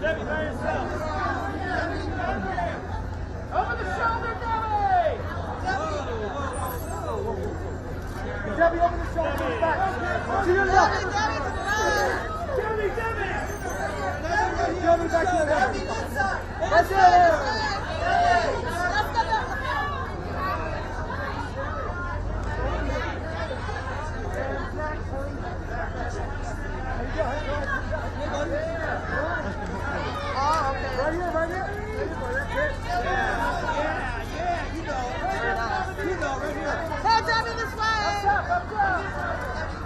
Debbie, by yourself. Over the shoulder, Debbie! Debbie, over the shoulder, back. To your left. Debbie, Debbie! Debbie, back to your left. That's it!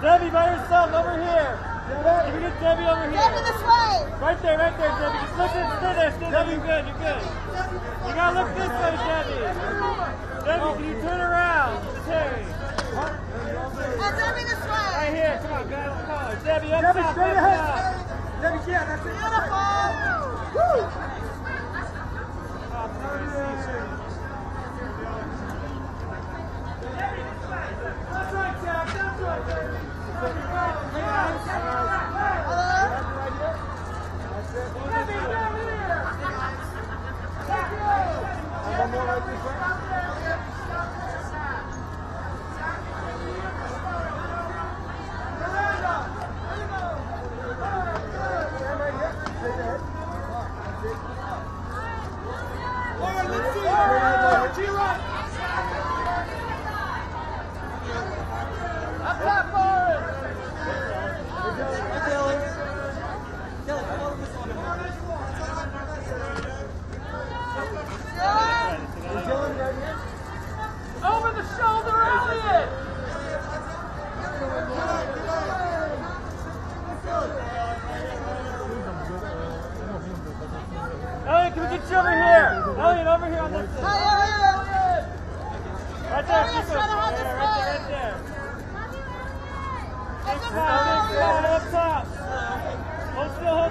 Debbie, by yourself, over here. Can you get Debbie over here? Debbie, this way. Right there, Debbie. Just look and stay there. You're good, you're good. You gotta look this way, Debbie. Debbie, can you turn around? Terry. Debbie, this way. Right here, come on, guys, come on. Debbie, up Debbie, top, straight up ahead. top. Debbie, yeah, that's it. Beautiful. Woo. That's right, Jack, that's right. Over the shoulder, Elliot! Elliot, can we get you over here? Elliot, over here on this side. Right there, keep it. Right there. Up top. Hold still, not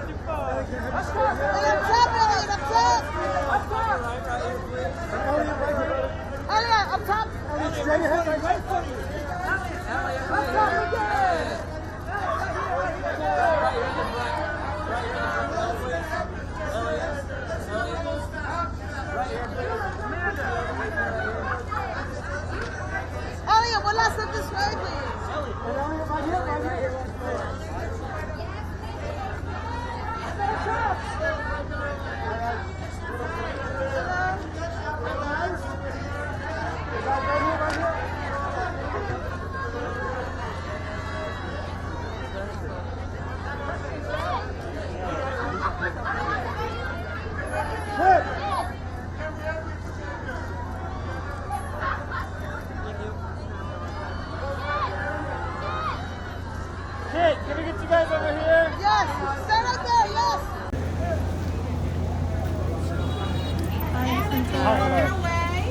too far. Up top, Elliot, up top. Up top. Elliot, up top. Straight ahead, right foot. Up top again. Elliot, one last step this way, please. Kid, can we get you guys over here? Yes, stay right there, yes.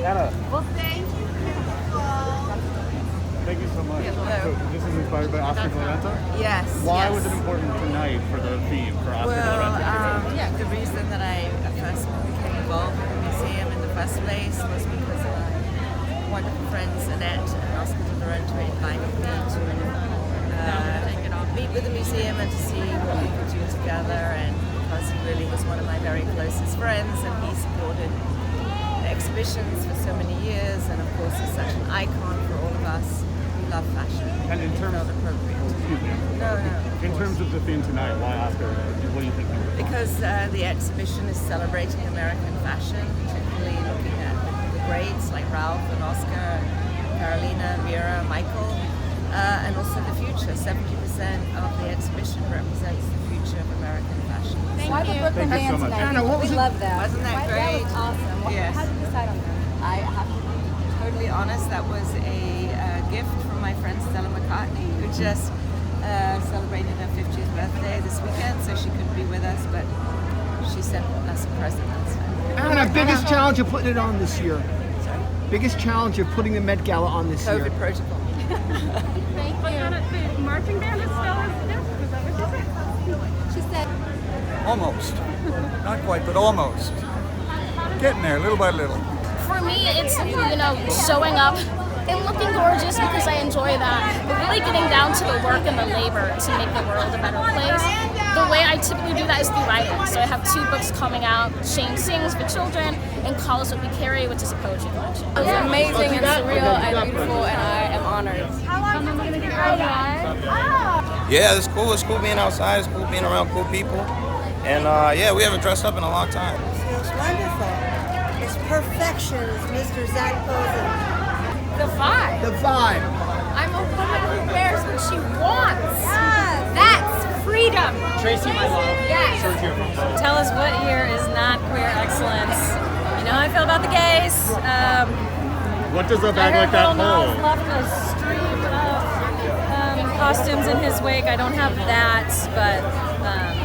Anna, Well, thank you. thank you so much. Yeah, hello. So this is inspired by Oscar de la Renta? Yes. Why yes. was it important tonight for the theme for Oscar de la Renta? Yeah, the reason that I first became involved with the museum in the first place was because of my wonderful friends Annette and Oscar de la Renta invited me to meet with the museum and to see what we could do together, and because he really was one of my very closest friends and he supported exhibitions for so many years, and of course he's such an icon for all of us who love fashion. And in terms, felt appropriate. excuse me. No. In terms of the theme tonight, why Oscar? What do you think? Because the exhibition is celebrating American fashion, particularly looking at the greats like Ralph and Oscar, Carolina, Vera, Michael, and also the future. 70% of the exhibition represents the future of American fashion. Why the Brooklyn Thank you so band much. tonight? Anna, what We was it? love that. Wasn't that That great? was awesome. Yes. How did you decide on that? I have to be totally honest, that was a gift from my friend Stella McCartney, who just celebrated her 50th birthday this weekend, so she couldn't be with us, but she sent us a present. Anna, biggest challenge of putting it on this year? Sorry? Biggest challenge of putting the Met Gala on this year? COVID protocol. Thank you. The marching band is still as stiff. Is that what you said? She said, Almost. Not quite, but almost. Getting there, little by little. For me, it's, showing up and looking gorgeous because I enjoy that. But really getting down to the work and the labor to make the world a better place. The the way I typically do that is through writing. So I have 2 books coming out, Shane Sings for children and Call Us What We Carry, which is a poetry collection. It was amazing and surreal and beautiful, and I am honored. Yeah, it's cool. It's cool being outside. It's cool being around cool people. And yeah, we haven't dressed up in a long time. Feels wonderful. It's perfection, as Mr. Zach Posen. The vibe. The vibe. I'm a woman who wears what she wants. Yes. That's freedom. Tracy, my love. Yes. Sergio. Tell us what year is not queer excellence. You know how I feel about the gays. What does a bag like that hold? Left a stream of costumes in his wake. I don't have that, but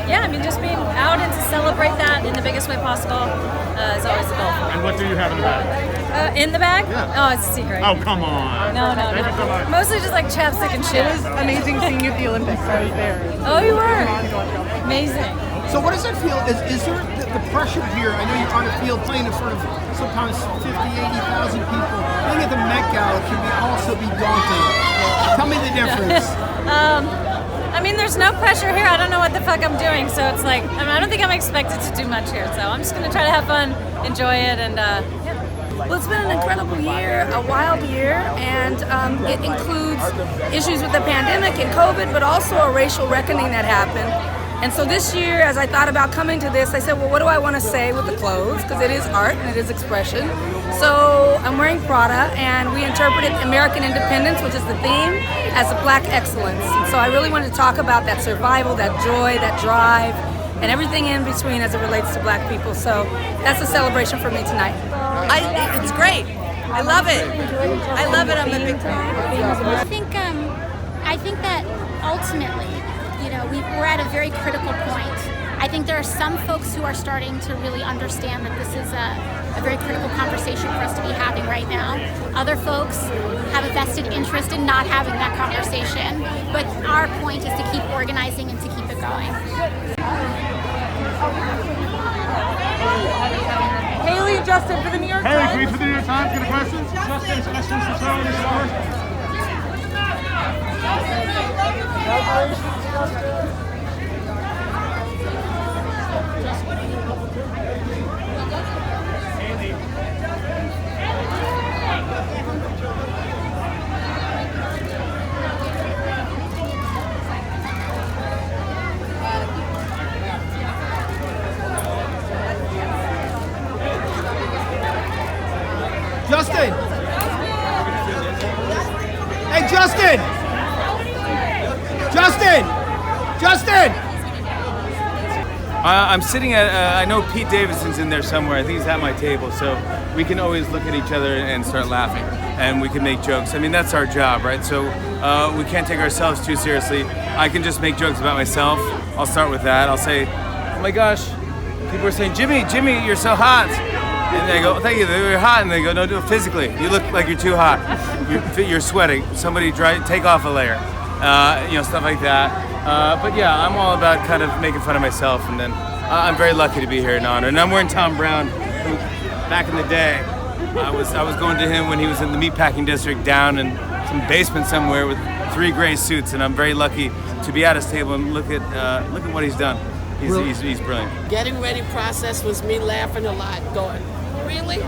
yeah, I mean, just being out and to celebrate that in the biggest way possible is always a goal for me. And what do you have in the bag? In the bag? Yeah. Oh, it's a secret. Oh, come on. No. Thank you so much. Mostly just like chapstick and shit. It was amazing seeing you at the Olympics. I was there. Oh, you were? Amazing. So what does it feel? Is there the pressure here? I know you're on a field playing in front of sometimes 50, 80,000 people. Being at the Met Gala can also be daunting. Tell me the difference. I mean, there's no pressure here. I don't know what the fuck I'm doing, so it's like, I don't think I'm expected to do much here. So I'm just gonna try to have fun, enjoy it, and yeah. Well, it's been an incredible year, a wild year, and it includes issues with the pandemic and COVID, but also a racial reckoning that happened. And so this year, as I thought about coming to this, I said, well, what do I want to say with the clothes? Because it is art and it is expression. So I'm wearing Prada, and we interpreted American independence, which is the theme, as a Black excellence. And so I really wanted to talk about that survival, that joy, that drive, and everything in between as it relates to Black people. So that's a celebration for me tonight. It's great. I love it. I love it. I'm a big fan. I think that ultimately, you know, we're at a very critical point. I think there are some folks who are starting to really understand that this is a very critical conversation for us to be having right now. Other folks have a vested interest in not having that conversation, but our point is to keep organizing and to keep it going. Haley and Justin for the New York Haley, Times. can we for the New York Times get a question? Justin's questions for Sarah this hour. Justin! Hey, Justin! Justin! I'm sitting at, I know Pete Davidson's in there somewhere. I think he's at my table, so we can always look at each other and start laughing, and we can make jokes. I mean, that's our job, right? So we can't take ourselves too seriously. I can just make jokes about myself. I'll start with that. I'll say, oh my gosh, people are saying, Jimmy, you're so hot. And they go, thank you, you're hot. And they go, no, do it physically. You look like you're too hot. You're sweating. Somebody take off a layer. You know, stuff like that. But yeah, I'm all about kind of making fun of myself. And then I'm very lucky to be here in honor. And I'm wearing Tom Brown, who back in the day, I was going to him when he was in the meatpacking district down in some basement somewhere with 3 gray suits. And I'm very lucky to be at his table and look at what he's done. He's brilliant. Getting ready process was me laughing a lot, going, really?